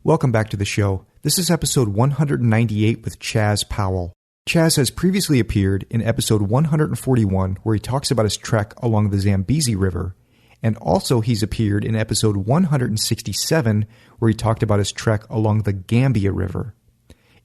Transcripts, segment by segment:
Welcome back to the show. This is episode 198 with Chaz Powell. Chaz has previously appeared in episode 141, where he talks about his trek along the Zambezi River, and also he's appeared in episode 167, where he talked about his trek along the Gambia River.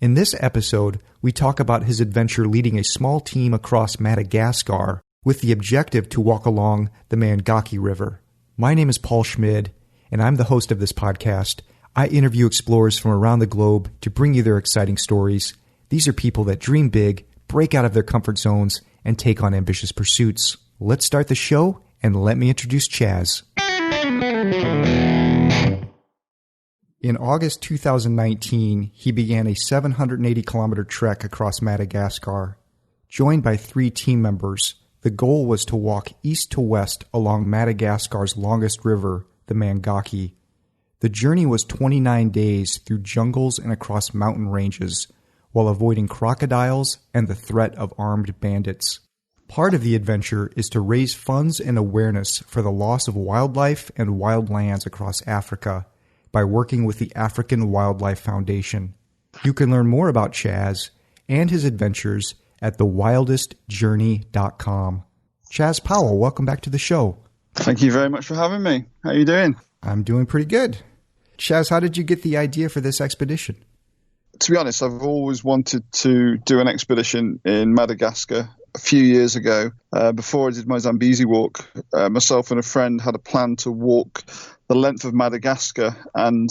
In this episode, we talk about his adventure leading a small team across Madagascar with the objective to walk along the Mangoky River. My name is Paul Schmid, and I'm the host of this podcast. I interview explorers from around the globe to bring you their exciting stories. These are people that dream big, break out of their comfort zones, and take on ambitious pursuits. Let's start the show, and let me introduce Chaz. In August 2019, he began a 780-kilometer trek across Madagascar. Joined by 3 team members, the goal was to walk east to west along Madagascar's longest river, the Mangoky. The journey was 29 days through jungles and across mountain ranges, while avoiding crocodiles and the threat of armed bandits. Part of the adventure is to raise funds and awareness for the loss of wildlife and wild lands across Africa by working with the African Wildlife Foundation. You can learn more about Chaz and his adventures at thewildestjourney.com. Chaz Powell, welcome back to the show. Thank you very much for having me. How are you doing? I'm doing pretty good. Chaz, how did you get the idea for this expedition? To be honest, I've always wanted to do an expedition in Madagascar. A few years ago, before I did my Zambezi walk, myself and a friend had a plan to walk the length of Madagascar, and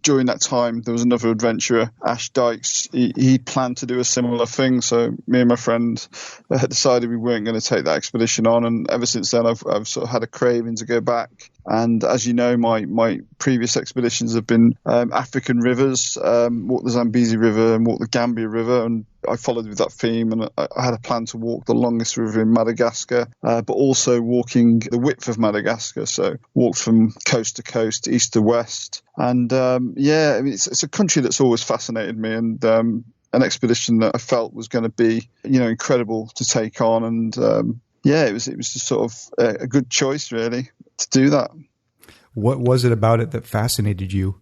during that time there was another adventurer, Ash Dykes. He planned to do a similar thing, so me and my friend decided we weren't going to take that expedition on, and ever since then I've sort of had a craving to go back. And as you know, my previous expeditions have been African rivers, walk the Zambezi River and walk the Gambia River, and I followed with that theme, and I had a plan to walk the longest river in Madagascar, but also walking the width of Madagascar, so walked from coast to coast, east to west. And it's a country that's always fascinated me, and an expedition that I felt was going to be, incredible to take on. And it was just sort of a good choice, really, to do that. What was it about it that fascinated you?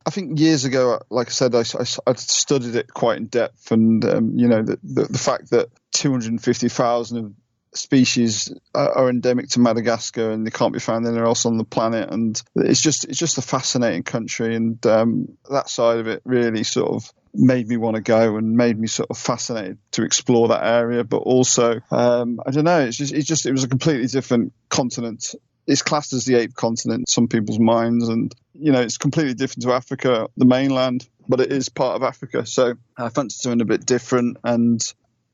I think years ago, like I said, I studied it quite in depth, and the fact that 250,000 species are endemic to Madagascar and they can't be found anywhere else on the planet, and it's just a fascinating country, and that side of it really sort of made me want to go and made me sort of fascinated to explore that area. But also, I don't know, it was a completely different continent. It's classed as the 8th continent in some people's minds, and it's completely different to Africa, the mainland, but it is part of Africa. So I fancy something a bit different. And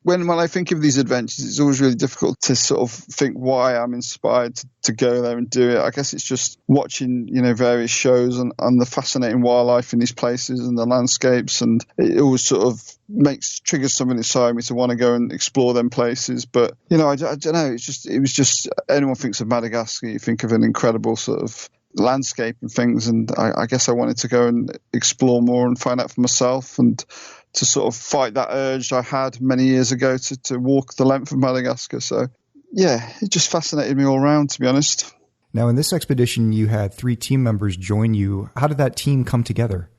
when I think of these adventures, it's always really difficult to sort of think why I'm inspired to go there and do it. I guess it's just watching, various shows and the fascinating wildlife in these places and the landscapes, and it always sort of triggers something inside me to want to go and explore them places. But, I don't know, it was just, anyone thinks of Madagascar, you think of an incredible sort of landscape and things, and I guess I wanted to go and explore more and find out for myself, and to sort of fight that urge I had many years ago to walk the length of Madagascar. So, yeah, it just fascinated me all around, to be honest. Now, in this expedition, you had 3 team members join you. How did that team come together?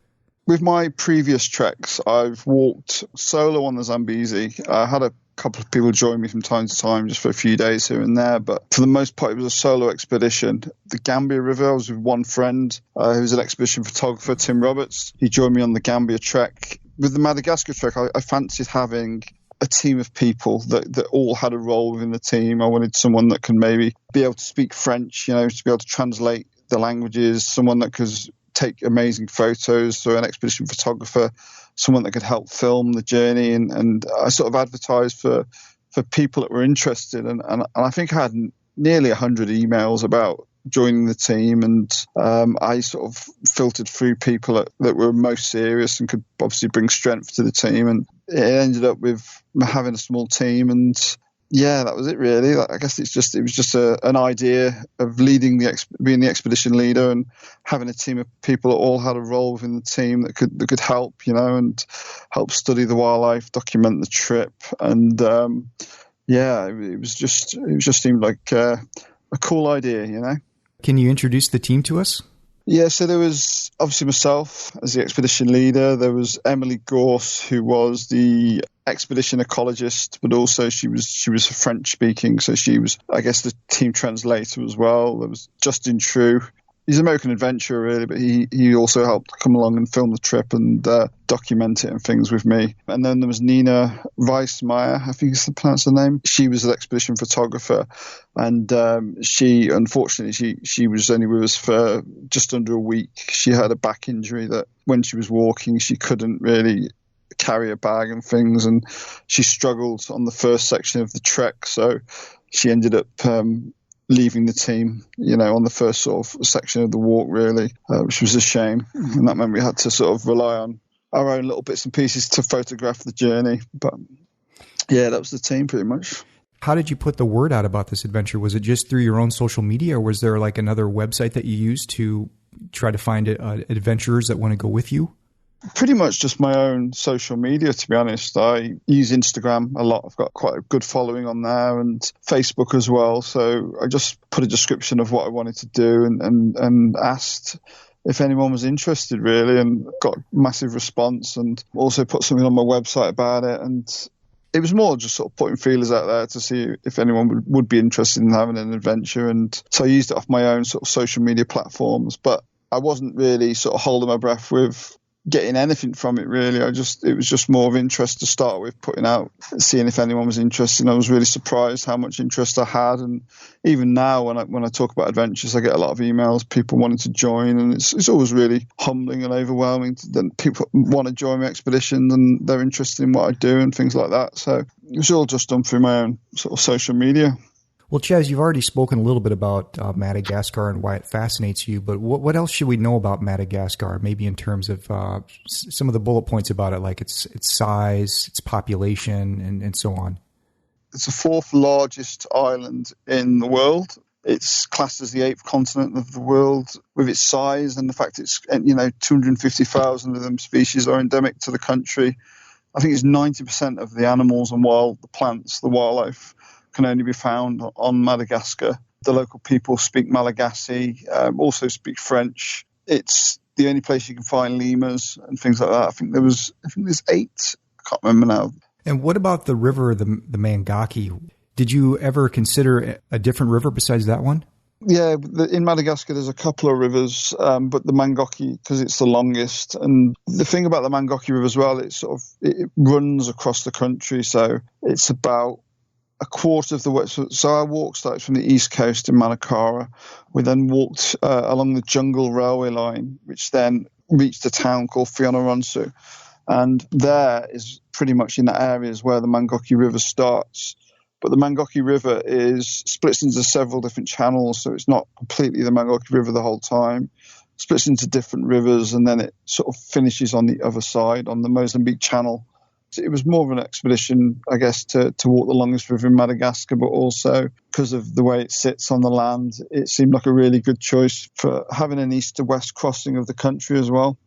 With my previous treks, I've walked solo on the Zambezi. I had a couple of people join me from time to time just for a few days here and there, but for the most part it was a solo expedition. The Gambia River, I was with one friend who's an expedition photographer, Tim Roberts. He joined me on the Gambia trek. With the Madagascar trek, I fancied having a team of people that all had a role within the team. I wanted someone that could maybe be able to speak French, to be able to translate the languages, someone that could take amazing photos, so an expedition photographer, someone that could help film the journey. And I sort of advertised for people that were interested. And I think I had nearly 100 emails about joining the team, and I sort of filtered through people that were most serious and could obviously bring strength to the team. And it ended up with having a small team, and yeah, that was it really. I guess it was just an idea of being the expedition leader and having a team of people that all had a role within the team that could help, and help study the wildlife, document the trip, and it just seemed like a cool idea, Can you introduce the team to us? Yeah, so there was obviously myself as the expedition leader. There was Emily Gorse, who was the expedition ecologist, but also she was French speaking, so she was, I guess, the team translator as well. There was Justin True. He's an American adventurer, really, but he also helped come along and film the trip and document it and things with me. And then there was Nina Weis, I think is the pronounce her name. She was an expedition photographer, and she, unfortunately, she was only with us for just under a week. She had a back injury that when she was walking, she couldn't really carry a bag and things, and she struggled on the first section of the trek, so she ended up leaving the team, on the first sort of section of the walk, really, which was a shame. And that meant we had to sort of rely on our own little bits and pieces to photograph the journey. But yeah, that was the team pretty much. How did you put the word out about this adventure? Was it just through your own social media, or was there like another website that you used to try to find adventurers that want to go with you? Pretty much just my own social media, to be honest. I use Instagram a lot. I've got quite a good following on there, and Facebook as well. So I just put a description of what I wanted to do and asked if anyone was interested, really, and got a massive response, and also put something on my website about it. And it was more just sort of putting feelers out there to see if anyone would be interested in having an adventure. And so I used it off my own sort of social media platforms, but I wasn't really sort of holding my breath with getting anything from it, really. It was just more of interest to start with, putting out, seeing if anyone was interested. And I was really surprised how much interest I had. And even now, when I talk about adventures, I get a lot of emails, people wanting to join, and it's always really humbling and overwhelming that people want to join my expedition and they're interested in what I do and things like that. So it was all just done through my own sort of social media. Well, Chaz, you've already spoken a little bit about Madagascar and why it fascinates you, but what else should we know about Madagascar, maybe in terms of some of the bullet points about it, like its size, its population, and so on? It's the fourth largest island in the world. It's classed as the eighth continent of the world with its size and the fact it's, 250,000 of them species are endemic to the country. I think it's 90% of the animals and the plants, the wildlife, can only be found on Madagascar. The local people speak Malagasy, also speak French. It's the only place you can find lemurs and things like that. I think there's 8. I can't remember now. And what about the river, the Mangoky? Did you ever consider a different river besides that one? Yeah, in Madagascar there's a couple of rivers, but the Mangoky, because it's the longest. And the thing about the Mangoky River as well, it runs across the country, so it's about a quarter of the way. So our walk started from the east coast in Manakara. We then walked along the jungle railway line, which then reached a town called Fianarantsoa. And there is pretty much in that area is where the Mangoky River starts. But the Mangoky River splits into several different channels, so it's not completely the Mangoky River the whole time. It splits into different rivers, and then it sort of finishes on the other side, on the Mozambique Channel. It was more of an expedition, I guess, to walk the longest river in Madagascar, but also because of the way it sits on the land, it seemed like a really good choice for having an east to west crossing of the country as well.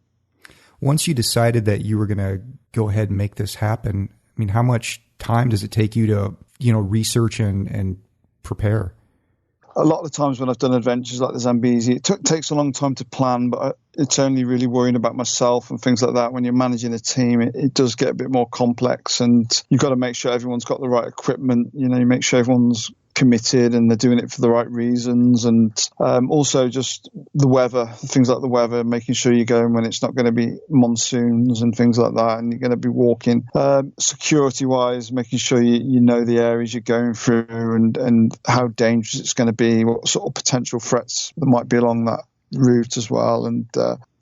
Once you decided that you were going to go ahead and make this happen, I mean, how much time does it take you to, research and prepare? A lot of the times when I've done adventures like the Zambezi, it takes a long time to plan, but it's only really worrying about myself and things like that. When you're managing a team, it does get a bit more complex, and you've got to make sure everyone's got the right equipment. You make sure everyone's committed and they're doing it for the right reasons. And also just the weather, things like the weather, making sure you're going when it's not going to be monsoons and things like that, and you're going to be walking. Security-wise, making sure you know the areas you're going through and how dangerous it's going to be, what sort of potential threats there might be along that route as well. And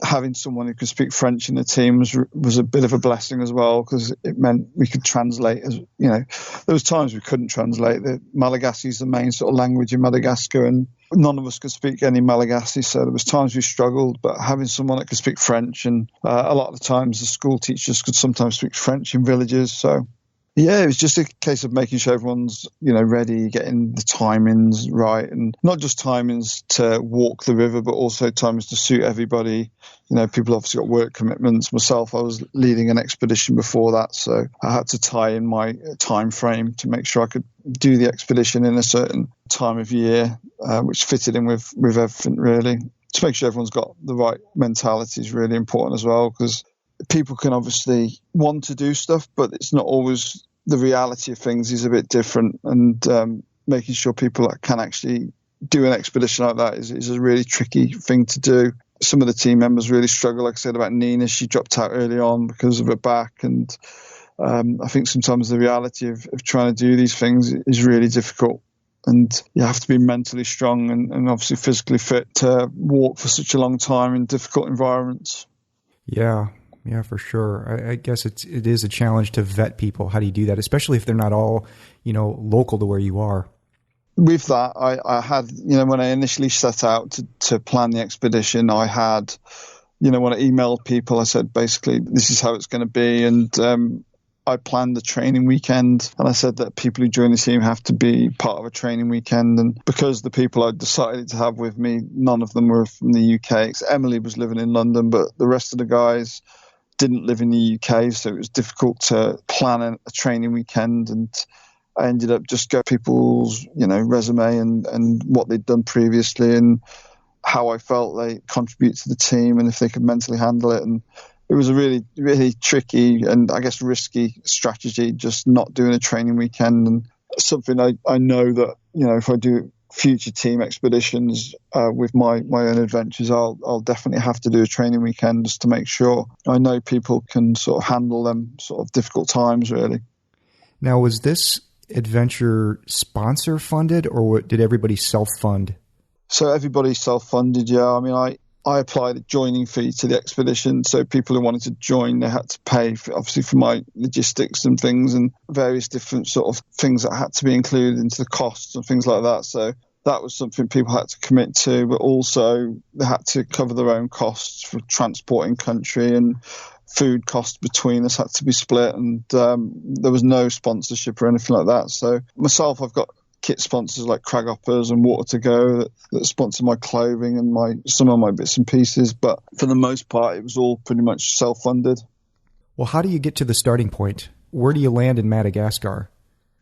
having someone who could speak French in the team was a bit of a blessing as well, because it meant we could translate. There was times we couldn't translate. The Malagasy is the main sort of language in Madagascar, and none of us could speak any Malagasy, so there was times we struggled. But having someone that could speak French, and a lot of the times the school teachers could sometimes speak French in villages, so yeah, it was just a case of making sure everyone's, ready, getting the timings right, and not just timings to walk the river, but also timings to suit everybody. People obviously got work commitments. Myself, I was leading an expedition before that, so I had to tie in my time frame to make sure I could do the expedition in a certain time of year, which fitted in with everything, really. to make sure everyone's got the right mentality is really important as well, because people can obviously want to do stuff, but it's not always the reality of things is a bit different. And making sure people can actually do an expedition like that is a really tricky thing to do. Some of the team members really struggle. Like I said about Nina, she dropped out early on because of her back. And I think sometimes the reality of trying to do these things is really difficult. And you have to be mentally strong and obviously physically fit to walk for such a long time in difficult environments. Yeah, for sure. I guess it is a challenge to vet people. How do you do that, especially if they're not all, local to where you are? With that, I had, when I initially set out to plan the expedition, I had, when I emailed people, I said, basically, this is how it's going to be. And I planned the training weekend, and I said that people who join the team have to be part of a training weekend. And because the people I decided to have with me, none of them were from the UK. Emily was living in London, but the rest of the guys didn't live in the UK, so it was difficult to plan a training weekend. And I ended up just going people's, resume and what they'd done previously and how I felt they contribute to the team and if they could mentally handle it. And it was a really, really tricky and I guess risky strategy, just not doing a training weekend. And something I know that, if I do future team expeditions with my own adventures, I'll definitely have to do a training weekend just to make sure I know people can sort of handle them sort of difficult times, really. Now, was this adventure sponsor funded or did everybody self-fund? So everybody self-funded, yeah. I mean, I applied a joining fee to the expedition, so people who wanted to join, they had to pay, obviously, for my logistics and things and various different sort of things that had to be included into the costs and things like that. So that was something people had to commit to, but also they had to cover their own costs for transporting country, and food costs between us had to be split, and there was no sponsorship or anything like that. So myself, I've got kit sponsors like Craghoppers and Water to Go that sponsor my clothing and some of my bits and pieces, but for the most part it was all pretty much self-funded. Well, how do you get to the starting point? Where do you land in Madagascar?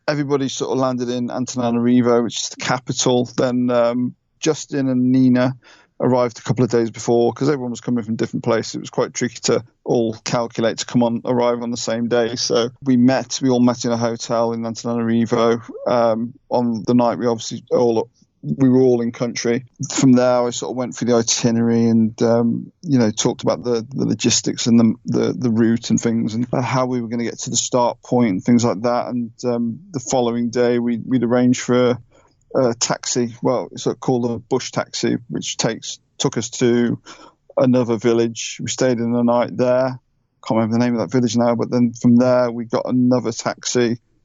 Everybody sort of landed in Antananarivo, which is the capital. Then Justin and Nina arrived a couple of days before because everyone was coming from different places. It was quite tricky to all calculate to arrive on the same day. So we all met in a hotel in Antananarivo. On the night we were all in country. From there I sort of went through the itinerary and talked about the logistics and the route and things and how we were going to get to the start point and things like that. And the following day we'd arranged for a taxi, it's called a bush taxi, which took us to another village. We stayed in the night there. Can't remember the name of that village now, but then from there we got another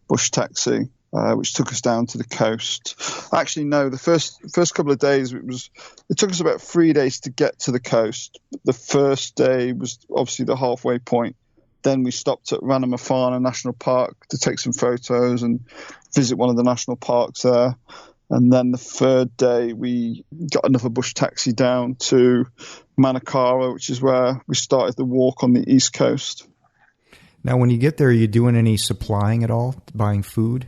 bush taxi, which took us down to the coast. Actually, no, the first couple of days it took us about 3 days to get to the coast. The first day was obviously the halfway point. Then we stopped at Ranamafana National Park to take some photos and visit one of the national parks there. And then the third day, we got another bush taxi down to Manakara, which is where we started the walk on the east coast. Now, when you get there, are you doing any supplying at all, buying food?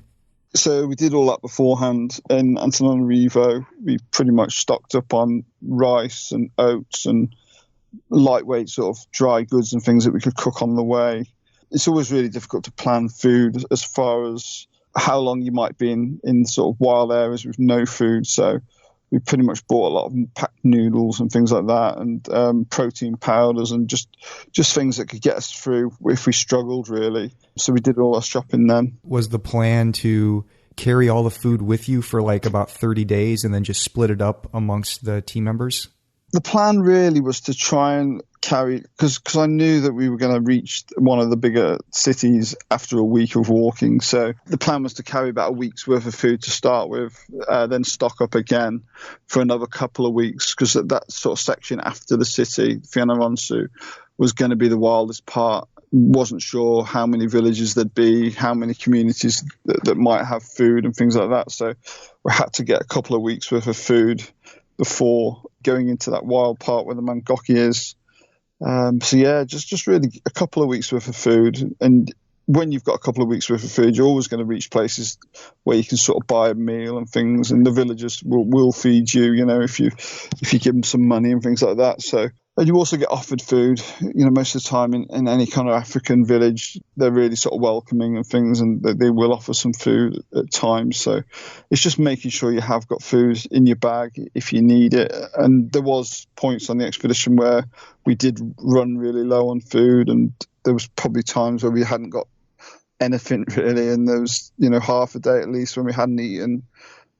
So we did all that beforehand. In Antananarivo, we pretty much stocked up on rice and oats and lightweight sort of dry goods and things that we could cook on the way. It's always really difficult to plan food as far as how long you might be in sort of wild areas with no food. So we pretty much bought a lot of packed noodles and things like that, and protein powders and just things that could get us through if we struggled, really. So we did all our shopping then. Was the plan to carry all the food with you for like about 30 days and then just split it up amongst the team members? The plan really was to try and carry, because I knew that we were going to reach one of the bigger cities after a week of walking. So the plan was to carry about a week's worth of food to start with, then stock up again for another couple of weeks, because that sort of section after the city, Fianarantsoa, was going to be the wildest part. Wasn't sure how many villages there'd be, how many communities that might have food and things like that. So we had to get a couple of weeks worth of food before going into that wild part where the Mangoky is. So yeah, just really a couple of weeks worth of food. And when you've got a couple of weeks worth of food, you're always going to reach places where you can sort of buy a meal and things, and the villagers will feed you, if you give them some money and things like that. So, and you also get offered food, most of the time in any kind of African village, they're really sort of welcoming and things, and they will offer some food at times. So it's just making sure you have got food in your bag if you need it. And there was points on the expedition where we did run really low on food, and there was probably times where we hadn't got anything really, and there was half a day at least when we hadn't eaten.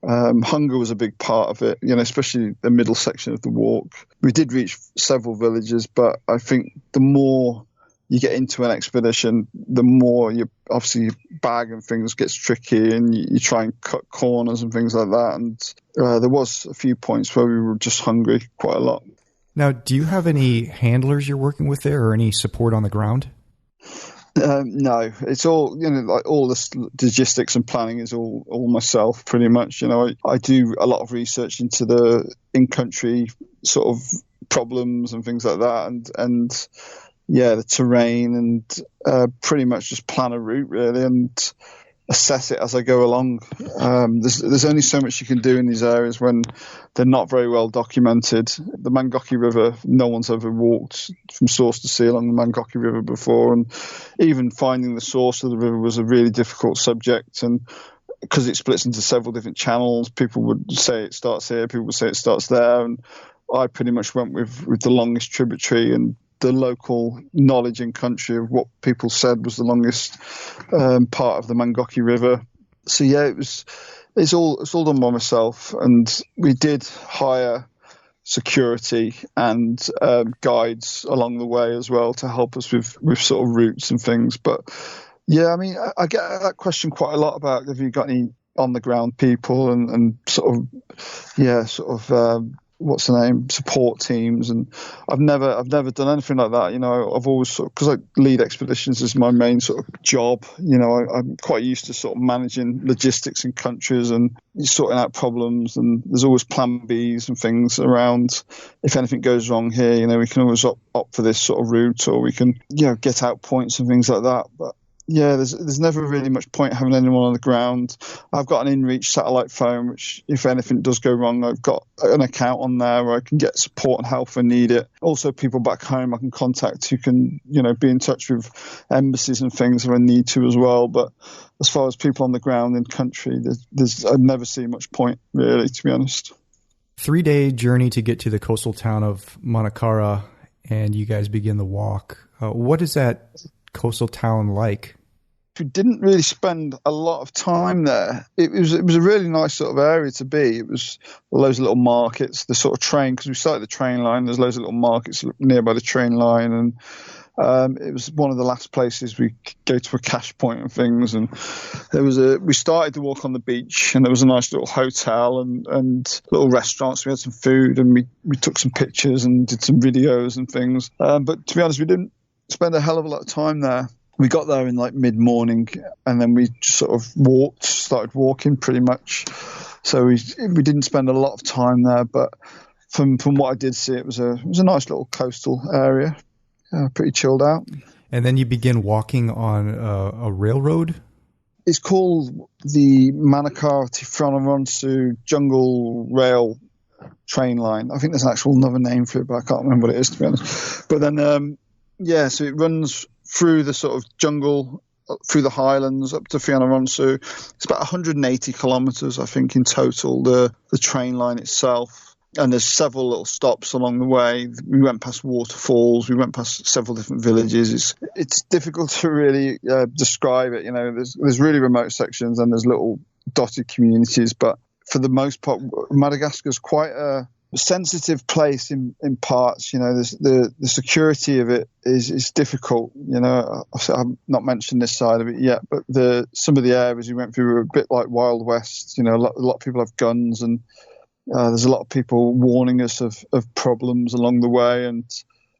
Hunger was a big part of it, especially the middle section of the walk. We did reach several villages, but I think the more you get into an expedition, the more your bag and things gets tricky, and you try and cut corners and things like that. And there was a few points where we were just hungry quite a lot. Now, do you have any handlers you're working with there, or any support on the ground? No, it's all, like all the logistics and planning is all myself pretty much. I do a lot of research into the in-country sort of problems and things like that, and the terrain, and pretty much just plan a route really and assess it as I go along. There's only so much you can do in these areas when they're not very well documented. The Mangoky River, no one's ever walked from source to sea along the Mangoky River before, and even finding the source of the river was a really difficult subject. And because it splits into several different channels, people would say it starts here, people would say it starts there, and I pretty much went with the longest tributary, and the local knowledge in country of what people said was the longest part of the Mangoky River. So it's all done by myself, and we did hire security and guides along the way as well to help us with sort of routes and things. But I get that question quite a lot about, have you got any on the ground people and what's the name, support teams. And I've never done anything like that. I've always because I lead expeditions is my main sort of job. I'm quite used to sort of managing logistics in countries and sorting out problems, and there's always plan Bs and things around. If anything goes wrong here, we can always opt for this sort of route, or we can, get out points and things like that. But there's never really much point having anyone on the ground. I've got an inReach satellite phone, which if anything does go wrong, I've got an account on there where I can get support and help if I need it. Also, people back home I can contact who can, be in touch with embassies and things if I need to as well. But as far as people on the ground in country, I've never seen much point really, to be honest. 3-day journey to get to the coastal town of Manakara, and you guys begin the walk. What is that coastal town like? We didn't really spend a lot of time there. It was a really nice sort of area to be. It was loads of little markets, the sort of train, because we started the train line, there's loads of little markets nearby the train line, and it was one of the last places we could go to a cash point and things. And we started to walk on the beach, and there was a nice little hotel and little restaurants. We had some food, and we took some pictures and did some videos and things. But to be honest, we didn't spend a hell of a lot of time there. We got there in like mid-morning, and then we just sort of started walking pretty much. So we didn't spend a lot of time there, but from what I did see, it was a nice little coastal area, pretty chilled out. And then you begin walking on a railroad? It's called the Manakara-Tifranaronsu Jungle Rail Train Line. I think there's an actual another name for it, but I can't remember what it is, to be honest. But then, so it runs through the sort of jungle, through the highlands up to Fianarantsoa. It's about 180 kilometres, I think, in total, the train line itself. And there's several little stops along the way. We went past waterfalls. We went past several different villages. It's difficult to really describe it. There's really remote sections and there's little dotted communities. But for the most part, Madagascar's quite a sensitive place in parts. There's the security of it is difficult. I've not mentioned this side of it yet, but some of the areas we went through were a bit like Wild West. A lot of people have guns, and there's a lot of people warning us of problems along the way. And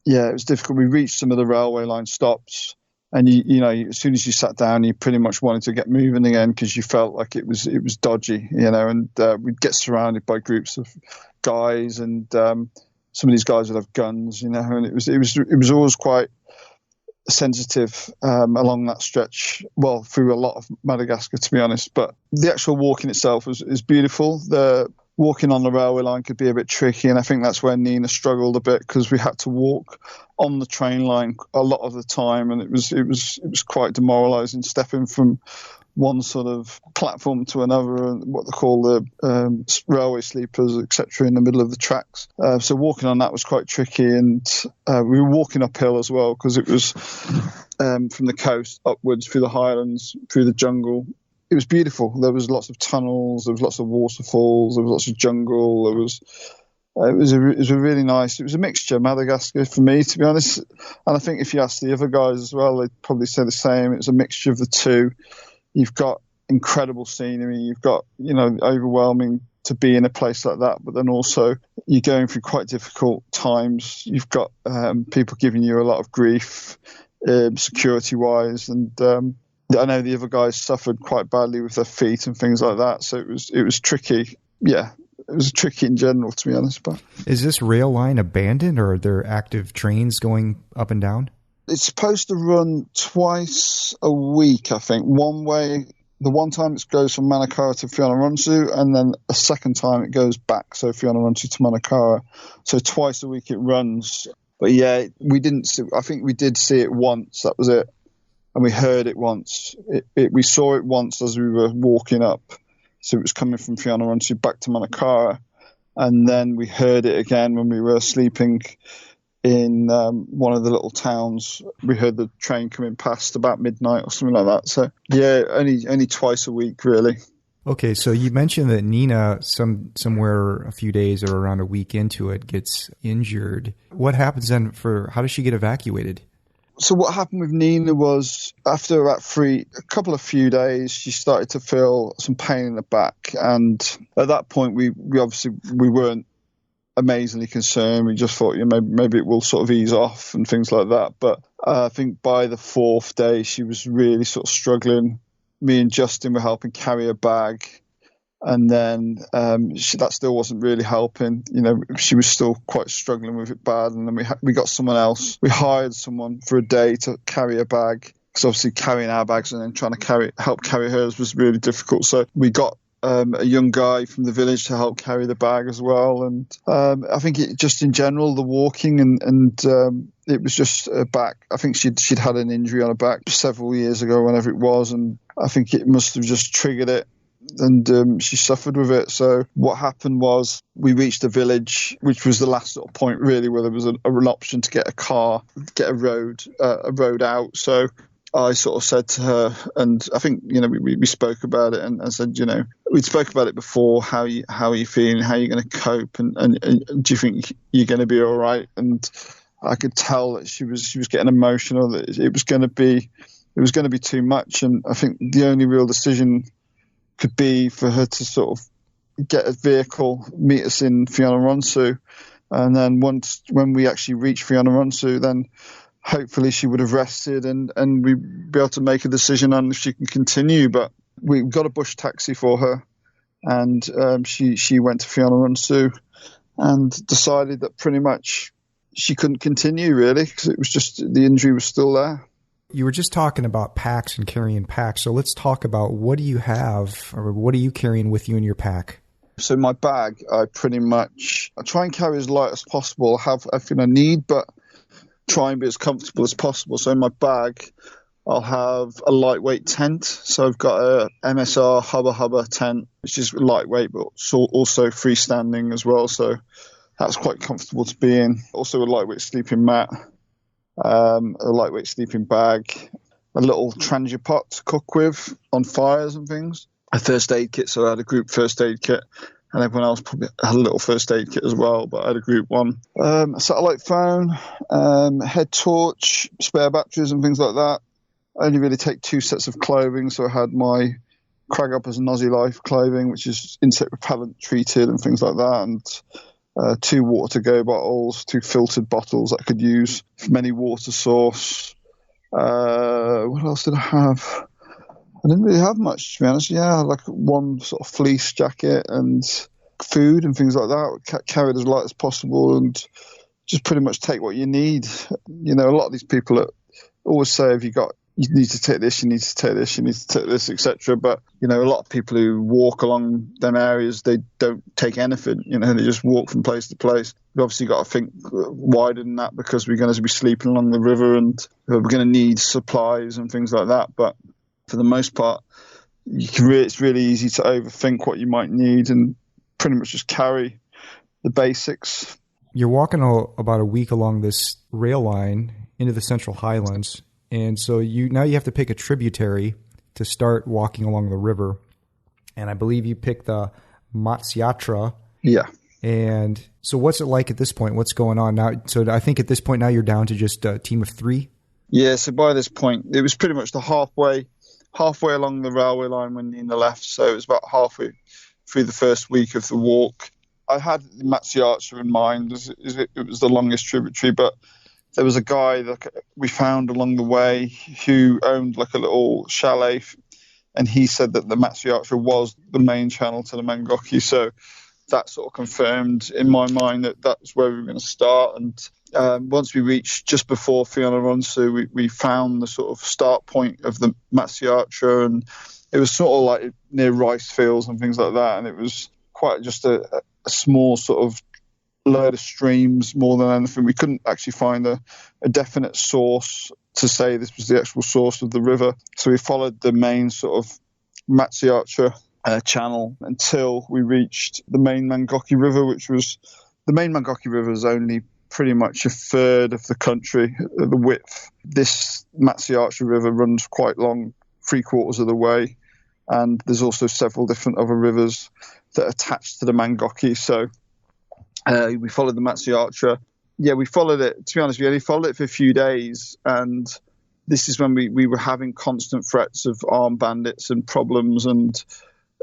it was difficult. We reached some of the railway line stops, and as soon as you sat down, you pretty much wanted to get moving again because you felt like it was dodgy. And we'd get surrounded by groups of guys, and some of these guys would have guns, and it was always quite sensitive along that stretch, well, through a lot of Madagascar, to be honest. But the actual walking itself is beautiful. The walking on the railway line could be a bit tricky, and I think that's where Nina struggled a bit, because we had to walk on the train line a lot of the time, and it was quite demoralising, stepping from one sort of platform to another, and what they call the railway sleepers, etc., in the middle of the tracks. So walking on that was quite tricky, and we were walking uphill as well, because it was from the coast upwards through the highlands, through the jungle. It was beautiful. There was lots of tunnels, there was lots of waterfalls, there was lots of jungle. It was a really nice. It was a mixture, Madagascar, for me, to be honest. And I think if you ask the other guys as well, they'd probably say the same. It's a mixture of the two. You've got incredible scenery. You've got, overwhelming to be in a place like that. But then also you're going through quite difficult times. You've got people giving you a lot of grief, security-wise. And I know the other guys suffered quite badly with their feet and things like that. So it was tricky. Yeah, it was tricky in general, to be honest. But is this rail line abandoned, or are there active trains going up and down? It's supposed to run twice a week, I think. One way, the one time it goes from Manakara to Fianarantsoa, and then a second time it goes back, so Fianarantsoa to Manakara. So twice a week it runs. But yeah, I think we did see it once, that was it. And we heard it once. We saw it once as we were walking up. So it was coming from Fianarantsoa back to Manakara. And then we heard it again when we were sleeping in one of the little towns. We heard the train coming past about midnight or something like that. So yeah, only twice a week, really. Okay, so you mentioned that Nina, somewhere a few days or around a week into it, gets injured. What happens then how does she get evacuated? So what happened with Nina was, after about a few days, she started to feel some pain in the back. And at that point, we obviously weren't amazingly concerned. We just thought, maybe it will sort of ease off and things like that. But I think by the fourth day, she was really sort of struggling. Me and Justin were helping carry her bag. And then that still wasn't really helping. She was still quite struggling with it bad. And then we got someone else. We hired someone for a day to carry her bag, because obviously carrying our bags and then trying to help carry hers was really difficult. So we got a young guy from the village to help carry the bag as well. And I think just in general, the walking and it was just her back. I think she'd had an injury on her back several years ago, whenever it was, and I think it must have just triggered it. And she suffered with it. So what happened was, we reached the village, which was the last sort of point really where there was an option to get a car, get a road out. So I sort of said to her, and I think we spoke about it, and I said, we'd spoke about it before. How are you feeling? How are you going to cope? And do you think you're going to be all right? And I could tell that she was getting emotional. That it was going to be too much. And I think the only real decision could be for her to sort of get a vehicle, meet us in Fianarantsoa, and then when we actually reach Fianarantsoa, then hopefully she would have rested and we'd be able to make a decision on if she can continue. But we got a bush taxi for her, and she went to Fianarantsoa and decided that pretty much she couldn't continue, really, because it was just, the injury was still there. You were just talking about packs and carrying packs. So let's talk about, what do you have, or what are you carrying with you in your pack? So my bag, I try and carry as light as possible. I have everything I need, but try and be as comfortable as possible. So in my bag, I'll have a lightweight tent. So I've got a MSR Hubba tent, which is lightweight, but also freestanding as well. So that's quite comfortable to be in. Also a lightweight sleeping mat. A lightweight sleeping bag, a little trangia pot to cook with on fires and things, a first aid kit. So I had a group first aid kit, and everyone else probably had a little first aid kit as well, but I had a group one. A satellite phone, head torch, spare batteries and things like that. I only really take 2 sets of clothing, so I had my Crag Uppers and Aussie Life clothing, which is insect repellent treated and things like that, and 2 water-to-go bottles, 2 filtered bottles that I could use from any water source. What else did I have? I didn't really have much, to be honest. Yeah, like 1 sort of fleece jacket and food and things like that. Carried as light as possible and just pretty much take what you need. A lot of these people always say, you need to take this, you need to take this, you need to take this, etc. But, a lot of people who walk along them areas, they don't take anything, they just walk from place to place. We've obviously got to think wider than that, because we're going to be sleeping along the river and we're going to need supplies and things like that. But for the most part, it's really easy to overthink what you might need and pretty much just carry the basics. You're walking about a week along this rail line into the Central Highlands. And so now you have to pick a tributary to start walking along the river. And I believe you picked the Matsyatra. Yeah. And so what's it like at this point? What's going on now? So I think at this point now you're down to just a team of 3? Yeah, so by this point, it was pretty much the halfway along the railway line when in the left. So it was about halfway through the first week of the walk. I had the Matsyatra in mind. It was the longest tributary, but there was a guy that we found along the way who owned like a little chalet, and he said that the Matsyatra was the main channel to the Mangoky. So that sort of confirmed in my mind that that's where we were going to start. And once we reached just before Fianarantsoa, we found the sort of start point of the Matsyatra, and it was sort of like near rice fields and things like that. And it was quite just a small sort of load of streams more than anything. We couldn't actually find a definite source to say this was the actual source of the river. So we followed the main sort of Matsyatra channel until we reached the main Mangoky River, the main Mangoky River is only pretty much a third of the country, the width. This Matsyatra River runs quite long, 3/4 of the way, and there's also several different other rivers that are attached to the Mangoky. So we followed the Matsyatra. Yeah, we followed it. To be honest, we only followed it for a few days, and this is when we were having constant threats of armed bandits and problems. And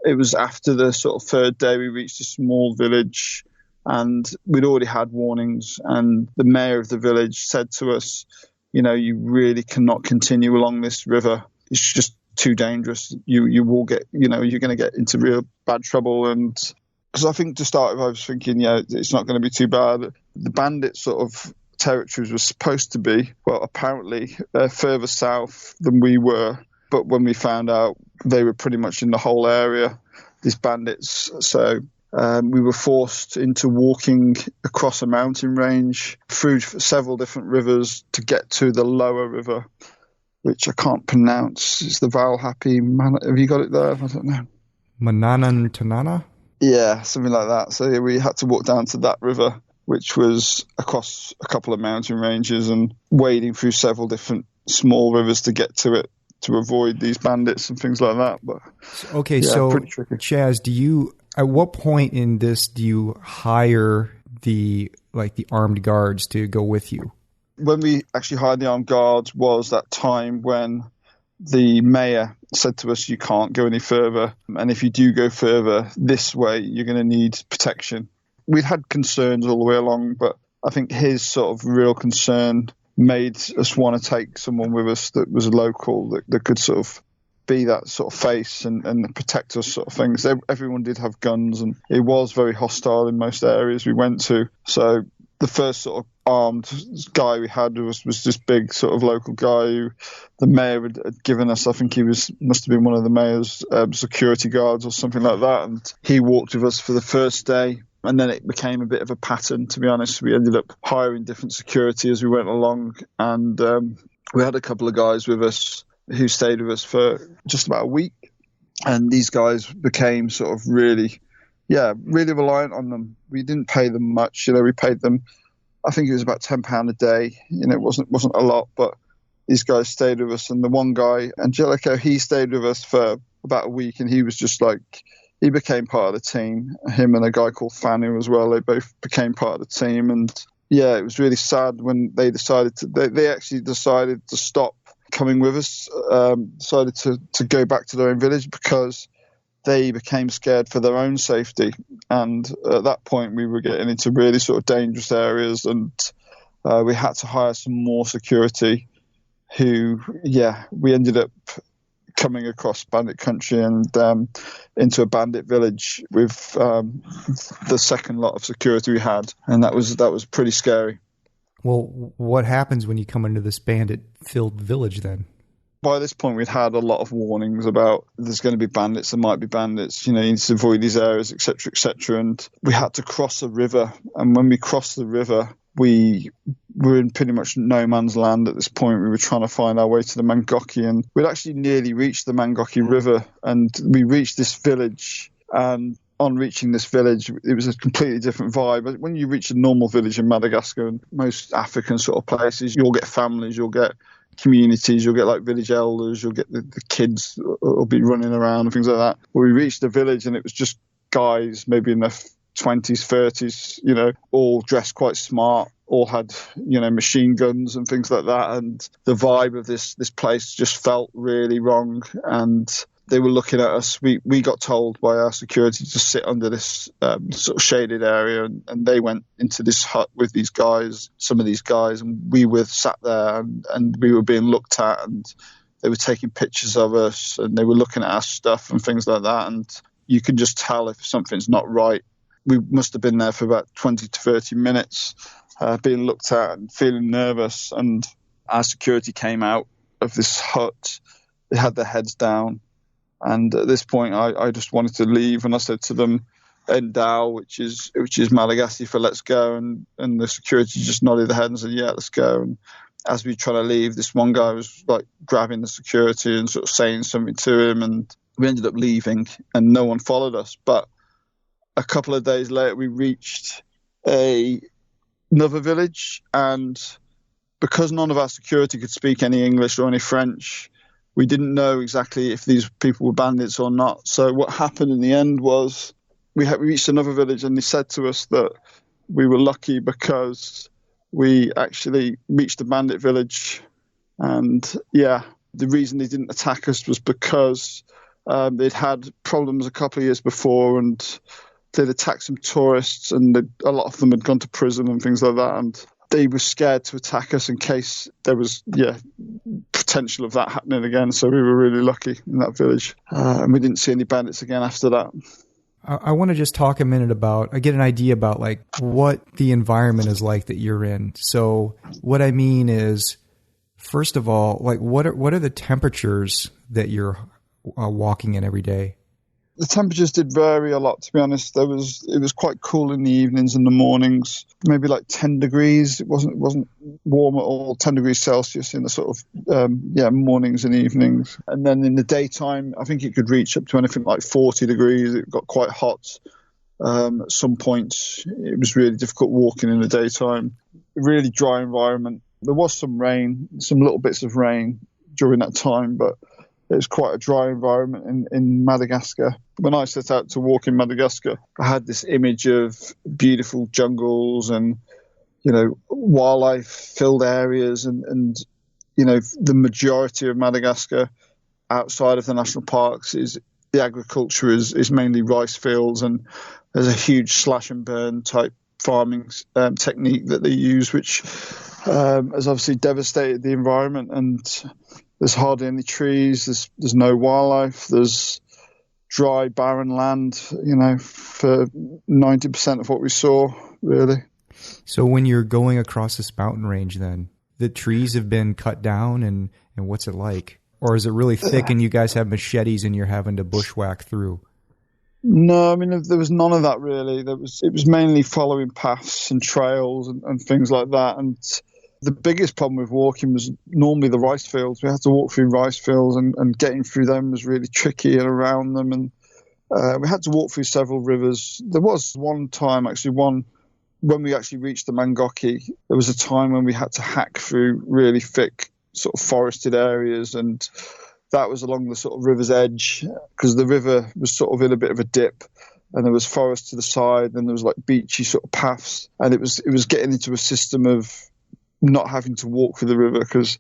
it was after the sort of third day we reached a small village, and we'd already had warnings. And the mayor of the village said to us, you really cannot continue along this river. It's just too dangerous. You will get, you're going to get into real bad trouble. And because I think to start with, I was thinking, it's not going to be too bad. The bandit sort of territories were supposed to be, well, apparently further south than we were. But when we found out, they were pretty much in the whole area, these bandits. So we were forced into walking across a mountain range through several different rivers to get to the lower river, which I can't pronounce. It's the Valhappy. Have you got it there? I don't know. Mananantanana? Yeah, something like that. So we had to walk down to that river, which was across a couple of mountain ranges and wading through several different small rivers to get to it, to avoid these bandits and things like that. But okay, so Chaz, at what point in this do you hire the armed guards to go with you? When we actually hired the armed guards was that time when the mayor said to us, you can't go any further. And if you do go further this way, you're going to need protection. We'd had concerns all the way along, but I think his sort of real concern made us want to take someone with us that was local, that could sort of be that sort of face and protect us sort of things. Everyone did have guns, and it was very hostile in most areas we went to. So the first sort of armed guy we had was this big sort of local guy who the mayor had given us. I think he must have been one of the mayor's security guards or something like that. And he walked with us for the first day. And then it became a bit of a pattern, to be honest. We ended up hiring different security as we went along. And we had a couple of guys with us who stayed with us for just about a week. And these guys became sort of really reliant on them. We didn't pay them much. We paid them, I think it was about £10 a day. It wasn't a lot, but these guys stayed with us. And the one guy, Angelico, he stayed with us for about a week, and he was just like, he became part of the team. Him and a guy called Fanu as well, they both became part of the team. And yeah, it was really sad when they actually decided to stop coming with us, decided to go back to their own village because they became scared for their own safety. And at that point, we were getting into really sort of dangerous areas, and we had to hire some more security we ended up coming across bandit country and into a bandit village with the second lot of security we had. And that was pretty scary. Well, what happens when you come into this bandit-filled village then? By this point, we'd had a lot of warnings about there's going to be bandits, there might be bandits, you need to avoid these areas, etc., etc. And we had to cross a river. And when we crossed the river, we were in pretty much no man's land at this point. We were trying to find our way to the Mangoky, and we'd actually nearly reached the Mangoky River. And we reached this village, and on reaching this village, it was a completely different vibe. But when you reach a normal village in Madagascar and most African sort of places, you'll get families, you'll get communities, you'll get like village elders, you'll get the kids will be running around and things like that. Well, we reached the village and it was just guys maybe in their 20s, 30s, all dressed quite smart, all had, machine guns and things like that. And the vibe of this place just felt really wrong. And they were looking at us. We got told by our security to sit under this sort of shaded area, and they went into this hut with these guys, some of these guys, and we were sat there and we were being looked at, and they were taking pictures of us, and they were looking at our stuff and things like that. And you can just tell if something's not right. We must have been there for about 20 to 30 minutes being looked at and feeling nervous. And our security came out of this hut. They had their heads down. And at this point, I just wanted to leave, and I said to them, "Endao," which is Malagasy for "let's go," and the security just nodded their head and said, "Yeah, let's go." And as we were trying to leave, this one guy was like grabbing the security and sort of saying something to him, and we ended up leaving, and no one followed us. But a couple of days later, we reached another village, and because none of our security could speak any English or any French, we didn't know exactly if these people were bandits or not. So what happened in the end was we reached another village, and they said to us that we were lucky because we actually reached the bandit village. And the reason they didn't attack us was because they'd had problems a couple of years before, and they'd attacked some tourists, and a lot of them had gone to prison and things like that. And they were scared to attack us in case there was, potential of that happening again. So we were really lucky in that village. And we didn't see any bandits again after that. I want to just talk a minute get an idea about like what the environment is like that you're in. So what I mean is, first of all, like what are the temperatures that you're walking in every day? The temperatures did vary a lot, to be honest. It was quite cool in the evenings and the mornings, maybe like 10 degrees. It wasn't warm at all, 10 degrees Celsius in the sort of, mornings and evenings. And then in the daytime, I think it could reach up to anything like 40 degrees. It got quite hot. At some points, it was really difficult walking in the daytime. Really dry environment. There was some rain, some little bits of rain during that time, but it was quite a dry environment in Madagascar. When I set out to walk in Madagascar, I had this image of beautiful jungles and, wildlife-filled areas and the majority of Madagascar outside of the national parks is the agriculture is mainly rice fields, and there's a huge slash and burn type farming technique that they use, which has obviously devastated the environment. And there's hardly any trees. There's no wildlife. There's dry, barren land, for 90% of what we saw, really. So when you're going across this mountain range, then the trees have been cut down, and what's it like? Or is it really thick and you guys have machetes and you're having to bushwhack through? No, I mean, there was none of that really. It was mainly following paths and trails and things like that. And the biggest problem with walking was normally the rice fields. We had to walk through rice fields, and getting through them was really tricky and around them. And we had to walk through several rivers. There was one time, when we actually reached the Mangoky, there was a time when we had to hack through really thick sort of forested areas, and that was along the sort of river's edge, because the river was sort of in a bit of a dip, and there was forest to the side, and there was like beachy sort of paths, and it was getting into a system of not having to walk through the river, because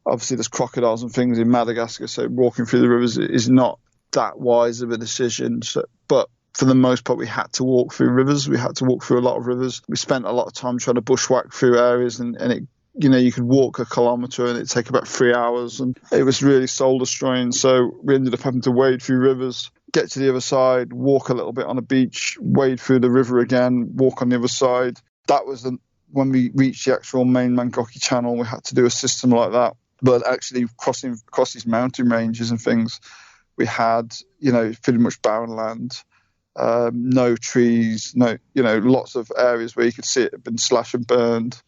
obviously there's crocodiles and things in Madagascar, so walking through the rivers is not that wise of a decision. But for the most part, we had to walk through rivers. We had to walk through a lot of rivers. We spent a lot of time trying to bushwhack through areas, and it, you could walk a kilometre and it'd take about 3 hours, and it was really soul destroying. So we ended up having to wade through rivers, get to the other side, walk a little bit on a beach, wade through the river again, walk on the other side. That was when we reached the actual main Mangoky channel, we had to do a system like that. But actually crossing across these mountain ranges and things, we had, pretty much barren land, no trees, lots of areas where you could see it had been slashed and burned.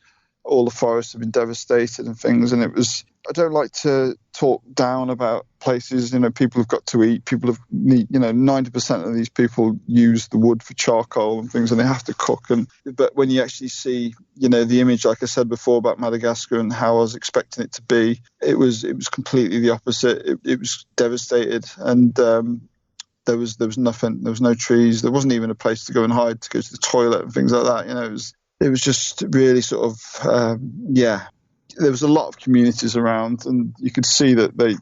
All the forests have been devastated and things. And I don't like to talk down about places, people have got to eat, people have need, 90% of these people use the wood for charcoal and things, and they have to cook. But when you actually see, the image, like I said before about Madagascar and how I was expecting it to be, it was completely the opposite. It was devastated, and there was nothing. There was no trees. There wasn't even a place to go and hide, to go to the toilet and things like that. It was just really sort of, there was a lot of communities around, and you could see that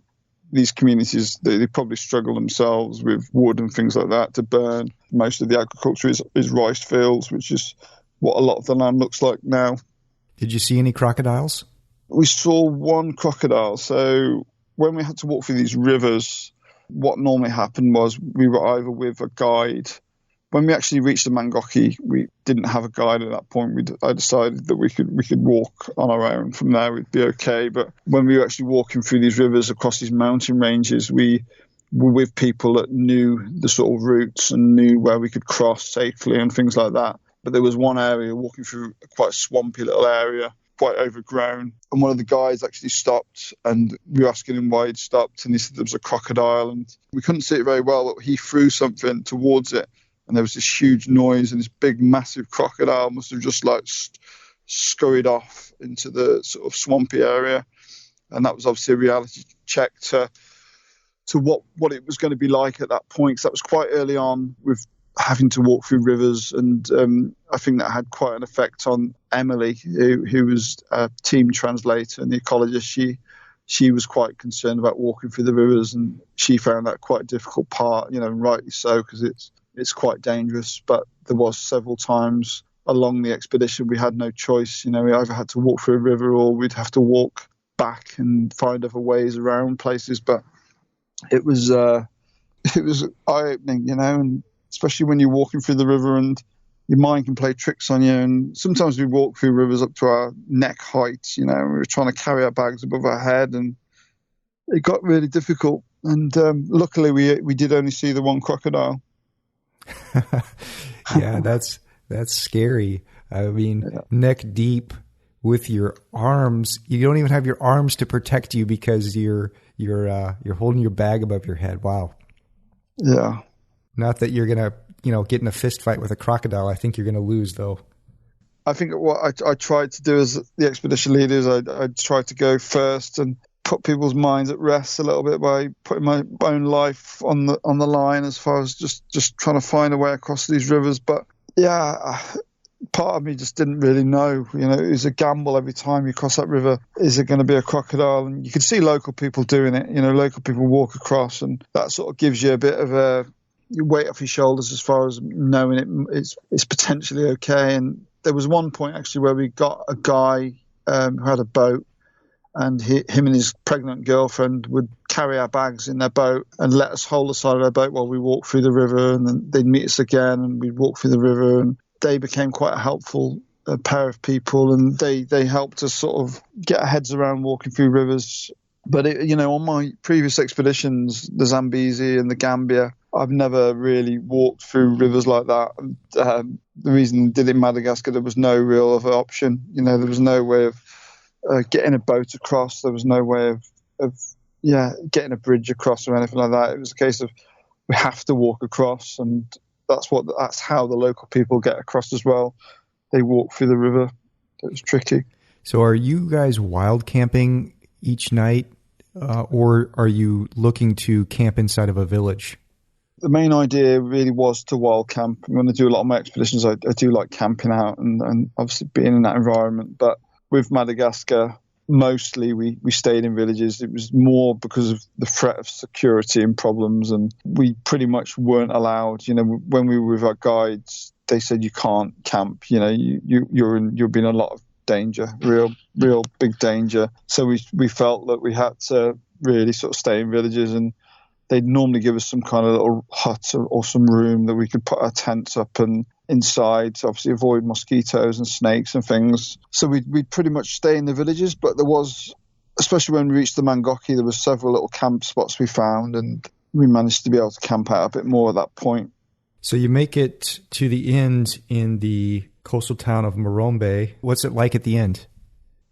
these communities, they probably struggle themselves with wood and things like that to burn. Most of the agriculture is rice fields, which is what a lot of the land looks like now. Did you see any crocodiles? We saw one crocodile. So when we had to walk through these rivers, what normally happened was we were either with a guide. When we actually reached the Mangoky, we didn't have a guide at that point. I decided that we could walk on our own. From there, we'd be okay. But when we were actually walking through these rivers across these mountain ranges, we were with people that knew the sort of routes and knew where we could cross safely and things like that. But there was one area walking through a quite swampy little area, quite overgrown. And one of the guys actually stopped, and we were asking him why he'd stopped. And he said there was a crocodile, and we couldn't see it very well, but he threw something towards it. And there was this huge noise, and this big, massive crocodile must have just scurried off into the sort of swampy area. And that was obviously a reality check to what it was going to be like at that point. Because that was quite early on with having to walk through rivers. And I think that had quite an effect on Emily, who was a team translator and the ecologist. She was quite concerned about walking through the rivers, and she found that quite a difficult part, rightly so, because it's quite dangerous. But there was several times along the expedition we had no choice. We either had to walk through a river or we'd have to walk back and find other ways around places. But it was eye-opening, and especially when you're walking through the river and your mind can play tricks on you. And sometimes we walk through rivers up to our neck height, we were trying to carry our bags above our head, and it got really difficult. And luckily we did only see the one crocodile. Yeah, that's scary. I mean, neck deep with your arms. You don't even have your arms to protect you because you're holding your bag above your head. Wow. Yeah. Not that you're gonna, get in a fist fight with a crocodile. I think you're gonna lose, though. I think what I tried to do as the expedition leaders, I tried to go first and put people's minds at rest a little bit by putting my own life on the line as far as just trying to find a way across these rivers. But yeah, part of me just didn't really know. It was a gamble every time you cross that river. Is it going to be a crocodile? And you could see local people doing it. Local people walk across, and that sort of gives you a bit of a weight off your shoulders as far as knowing it's potentially okay. And there was one point actually where we got a guy who had a boat, and him and his pregnant girlfriend would carry our bags in their boat and let us hold the side of their boat while we walked through the river, and then they'd meet us again and we'd walk through the river. And they became quite a helpful pair of people, and they helped us sort of get our heads around walking through rivers. But on my previous expeditions, the Zambezi and the Gambia, I've never really walked through rivers like that. The reason I did it in Madagascar, there was no real other option. There was no way of getting a boat across. There was no way of getting a bridge across or anything like that. It was a case of we have to walk across, and that's how the local people get across as well. They walk through the river. It was tricky. So are you guys wild camping each night, or are you looking to camp inside of a village? The main idea really was to wild camp. When I do a lot of my expeditions, I do like camping out and obviously being in that environment. But with Madagascar, mostly we stayed in villages. It was more because of the threat of security and problems, and we pretty much weren't allowed. When we were with our guides, they said you can't camp. You'll be in a lot of danger, real big danger. So we felt that we had to really sort of stay in villages, and they'd normally give us some kind of little hut or some room that we could put our tents up and inside to obviously avoid mosquitoes and snakes and things. So we'd pretty much stay in the villages, but there was, especially when we reached the Mangoky, there were several little camp spots we found, and we managed to be able to camp out a bit more at that point. So you make it to the end in the coastal town of Morombe. What's it like at the end?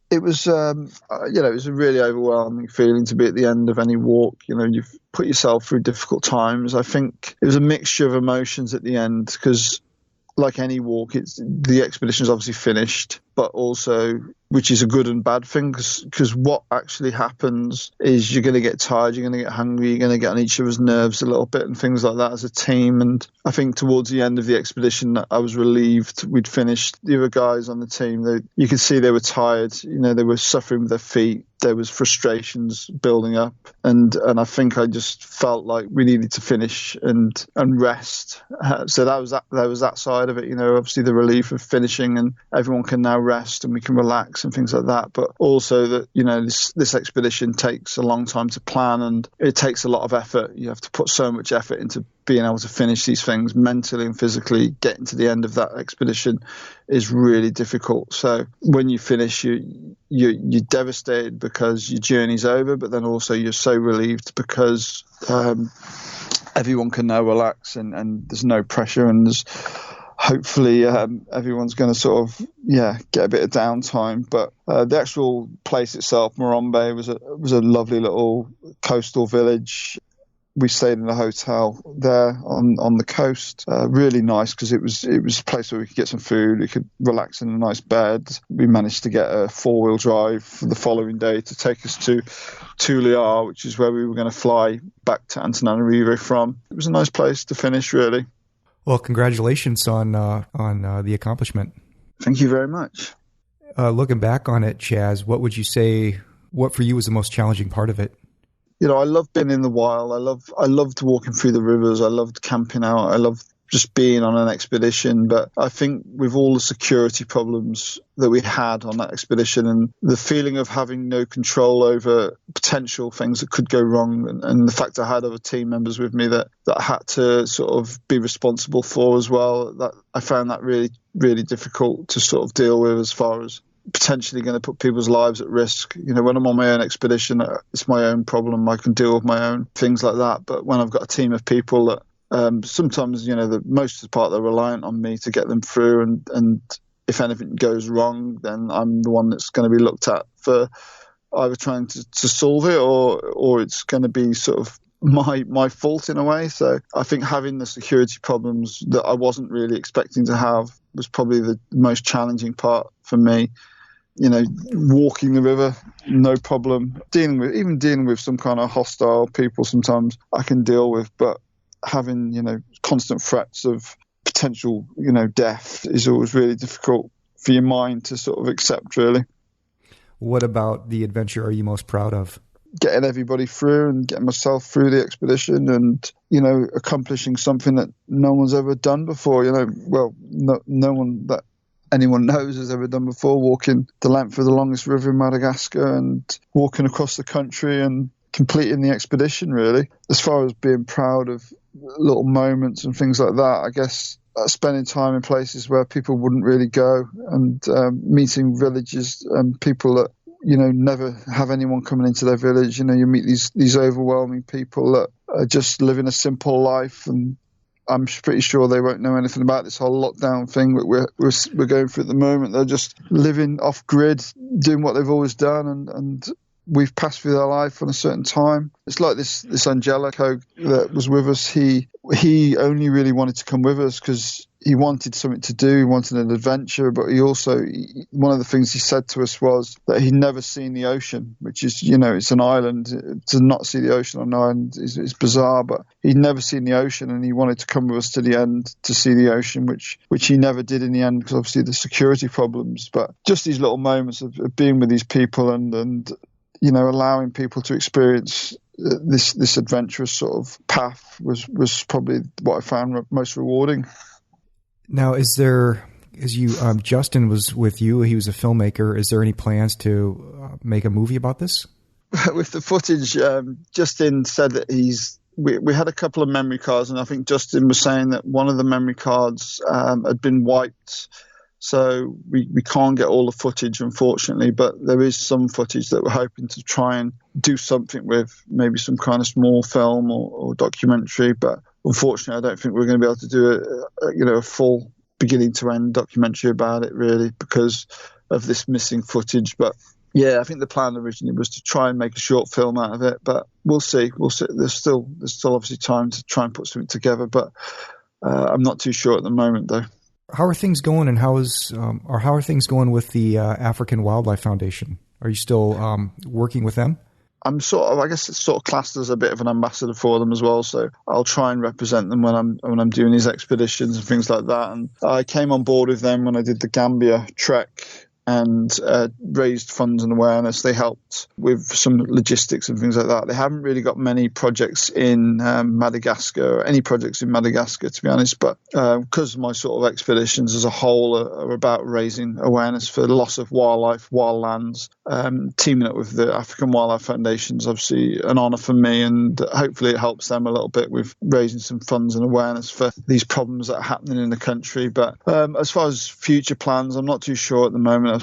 It was, it was a really overwhelming feeling to be at the end of any walk. You've put yourself through difficult times. I think it was a mixture of emotions at the end because, like any walk, the expedition is obviously finished, but also, which is a good and bad thing, because what actually happens is you're going to get tired, you're going to get hungry, you're going to get on each other's nerves a little bit and things like that as a team. And I think towards the end of the expedition, I was relieved we'd finished. The other guys on the team, you could see they were tired. They were suffering with their feet. There was frustrations building up, and I think I just felt like we needed to finish and rest. So that was that side of it. Obviously the relief of finishing and everyone can now rest and we can relax and things like that. But also that this expedition takes a long time to plan and it takes a lot of effort. You have to put so much effort into being able to finish these things mentally and physically. Getting to the end of that expedition is really difficult. So when you finish, you're devastated because your journey's over, but then also you're so relieved because everyone can now relax and there's no pressure, and there's hopefully everyone's going to sort of get a bit of downtime. But the actual place itself, Morombe, was a lovely little coastal village. We stayed in a hotel there on the coast. Really nice because it was a place where we could get some food. We could relax in a nice bed. We managed to get a 4-wheel drive for the following day to take us to Tuliar, which is where we were going to fly back to Antananarivo from. It was a nice place to finish, really. Well, congratulations on the accomplishment. Thank you very much. Looking back on it, Chaz, what would you say? What for you was the most challenging part of it? I loved being in the wild. I loved walking through the rivers. I loved camping out. I loved just being on an expedition. But I think with all the security problems that we had on that expedition and the feeling of having no control over potential things that could go wrong, and the fact I had other team members with me that I had to sort of be responsible for as well, that I found that really, really difficult to sort of deal with as far as potentially going to put people's lives at risk. When I'm on my own expedition, it's my own problem. I can deal with my own things like that. But when I've got a team of people that sometimes, the most of the part, they're reliant on me to get them through. And if anything goes wrong, then I'm the one that's going to be looked at for either trying to solve it or it's going to be sort of my fault in a way. So I think having the security problems that I wasn't really expecting to have was probably the most challenging part for me. Walking the river, no problem. Dealing with some kind of hostile people sometimes I can deal with, but having, constant threats of potential, death is always really difficult for your mind to sort of accept, really. What about the adventure are you most proud of? Getting everybody through and getting myself through the expedition and, accomplishing something that no one's ever done before. No one that anyone knows has ever done before, walking the length of the longest river in Madagascar and walking across the country and completing the expedition, really. As far as being proud of little moments and things like that, I guess spending time in places where people wouldn't really go and meeting villages and people that, never have anyone coming into their village. You meet these overwhelming people that are just living a simple life, and I'm pretty sure they won't know anything about this whole lockdown thing that we're going through at the moment. They're just living off grid, doing what they've always done, and we've passed through their life on a certain time. It's like this Angelico that was with us. He only really wanted to come with us because he wanted something to do. He wanted an adventure, but one of the things he said to us was that he'd never seen the ocean, which is, it's an island. To not see the ocean on an island is bizarre, but he'd never seen the ocean and he wanted to come with us to the end to see the ocean, which he never did in the end because obviously the security problems. But just these little moments of being with these people and allowing people to experience this adventurous sort of path was probably what I found most rewarding. Now, Justin was with you, he was a filmmaker. Is there any plans to make a movie about this? With the footage, Justin said that he's we had a couple of memory cards, and I think Justin was saying that one of the memory cards had been wiped. So we can't get all the footage, unfortunately, but there is some footage that we're hoping to try and do something with, maybe some kind of small film or documentary. But unfortunately, I don't think we're going to be able to do a full beginning to end documentary about it, really, because of this missing footage. But yeah, I think the plan originally was to try and make a short film out of it, but we'll see. There's still obviously time to try and put something together, but I'm not too sure at the moment, though. How are things going, and how are things going with the African Wildlife Foundation? Are you still working with them? I guess it's sort of classed as a bit of an ambassador for them as well. So I'll try and represent them when I'm doing these expeditions and things like that. And I came on board with them when I did the Gambia trek and raised funds and awareness. They helped with some logistics and things like that. They haven't really got many projects in Madagascar, any projects in Madagascar, to be honest, but because my sort of expeditions as a whole are about raising awareness for the loss of wildlife, wildlands, teaming up with the African Wildlife Foundation is obviously an honour for me, and hopefully it helps them a little bit with raising some funds and awareness for these problems that are happening in the country. But as far as future plans, I'm not too sure at the moment.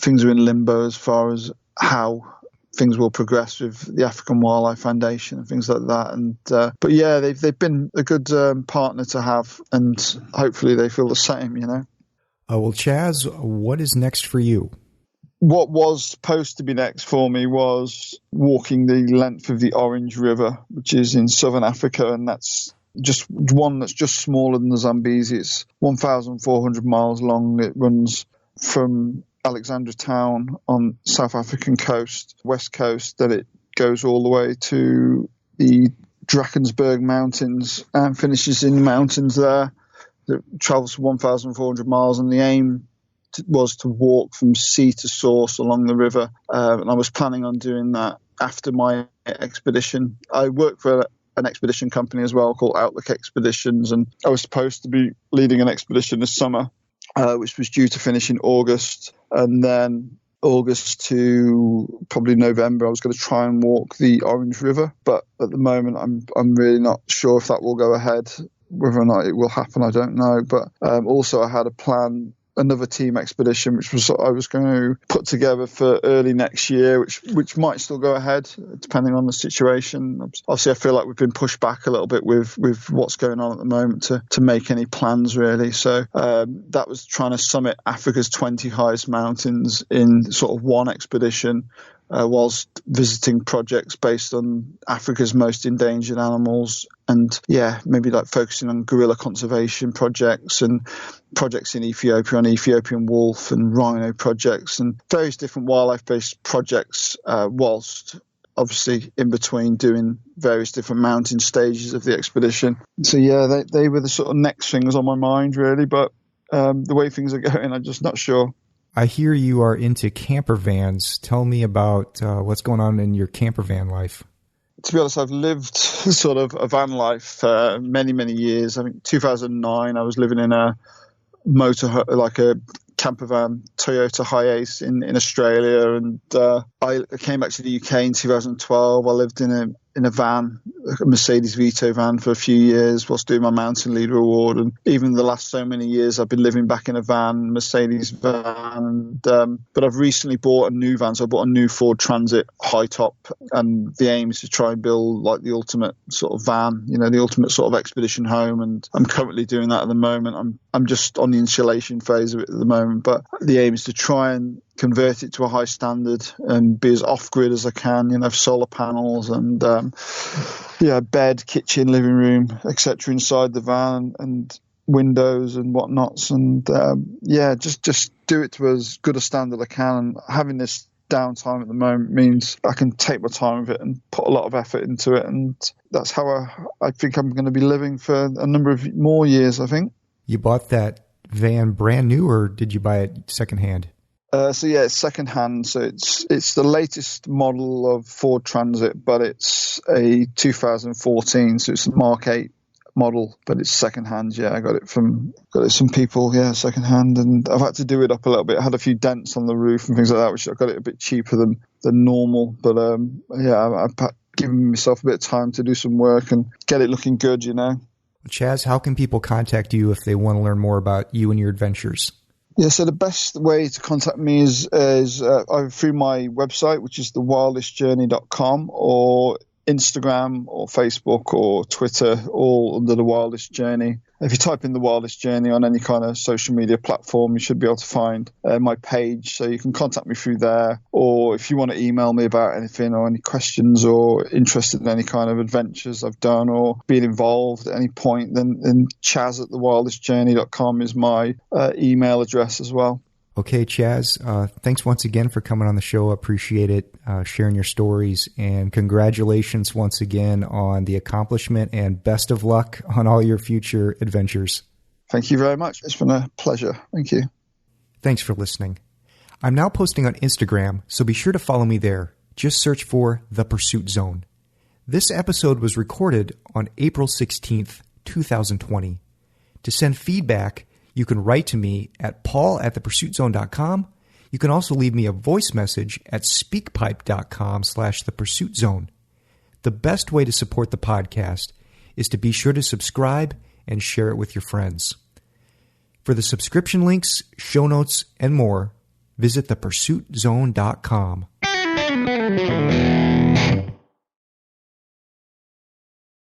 Things are in limbo as far as how things will progress with the African Wildlife Foundation and things like that. And but yeah, they've been a good partner to have, and hopefully they feel the same. Well, Chaz, what is next for you? What was supposed to be next for me was walking the length of the Orange River, which is in southern Africa, and that's just one that's just smaller than the Zambezi. It's 1,400 miles long. It runs from Alexandra town on South African coast, west coast, then it goes all the way to the Drakensberg Mountains and finishes in the mountains there. It travels 1,400 miles, and the aim was to walk from sea to source along the river. And I was planning on doing that after my expedition. I work for an expedition company as well called Outlook Expeditions, and I was supposed to be leading an expedition this summer, which was due to finish in August, and then August to probably November I was going to try and walk the Orange River, but at the moment I'm really not sure if that will go ahead. Whether or not it will happen, I don't know. But also I had a plan, another team expedition, which was I was going to put together for early next year, which might still go ahead depending on the situation. Obviously, I feel like we've been pushed back a little bit with what's going on at the moment to make any plans really. So that was trying to summit Africa's 20 highest mountains in sort of one expedition, whilst visiting projects based on Africa's most endangered animals, and maybe like focusing on gorilla conservation projects and projects in Ethiopia on Ethiopian wolf and rhino projects and various different wildlife-based projects, whilst obviously in between doing various different mountain stages of the expedition. So they were the sort of next things on my mind really, but the way things are going, I'm just not sure. I hear you are into camper vans. Tell me about what's going on in your camper van life. To be honest, I've lived sort of a van life for many, many years. I think 2009, I was living in a like a camper van, Toyota Hiace in Australia, and I came back to the UK in 2012. I lived in a van, a Mercedes Vito van, for a few years whilst doing my Mountain Leader Award. And even the last so many years, I've been living back in a van, Mercedes van. But I've recently bought a new van. So I bought a new Ford Transit high top, and the aim is to try and build like the ultimate sort of van, the ultimate sort of expedition home. And I'm currently doing that at the moment. I'm just on the insulation phase of it at the moment, but the aim is to try and convert it to a high standard and be as off-grid as I can, solar panels and bed, kitchen, living room, etc. inside the van and windows and whatnots, and just do it to as good a standard I can. And having this downtime at the moment means I can take my time with it and put a lot of effort into it, and that's how I think I'm going to be living for a number of more years, I think. You bought that van brand new, or did you buy it secondhand? It's secondhand. So it's the latest model of Ford Transit, but it's a 2014. So it's a Mark 8 model, but it's secondhand. I got it from some people. Secondhand, and I've had to do it up a little bit. I had a few dents on the roof and things like that, which I got it a bit cheaper than normal. But I giving myself a bit of time to do some work and get it looking good, you know. Chaz, how can people contact you if they want to learn more about you and your adventures? Yeah, so the best way to contact me is either through my website, which is thewildestjourney.com, or Instagram or Facebook or Twitter, all under The Wildest Journey. If you type in The Wildest Journey on any kind of social media platform, you should be able to find my page, so you can contact me through there. Or if you want to email me about anything or any questions or interested in any kind of adventures I've done or been involved at any point, then Chaz at thewildestjourney.com is my email address as well. Okay, Chaz, thanks once again for coming on the show. I appreciate it, sharing your stories, and congratulations once again on the accomplishment, and best of luck on all your future adventures. Thank you very much. It's been a pleasure. Thank you. Thanks for listening. I'm now posting on Instagram, so be sure to follow me there. Just search for The Pursuit Zone. This episode was recorded on April 16th, 2020. To send feedback, you can write to me at paul@thepursuitzone.com. You can also leave me a voice message at speakpipe.com/thepursuitzone. The best way to support the podcast is to be sure to subscribe and share it with your friends. For the subscription links, show notes, and more, visit thepursuitzone.com.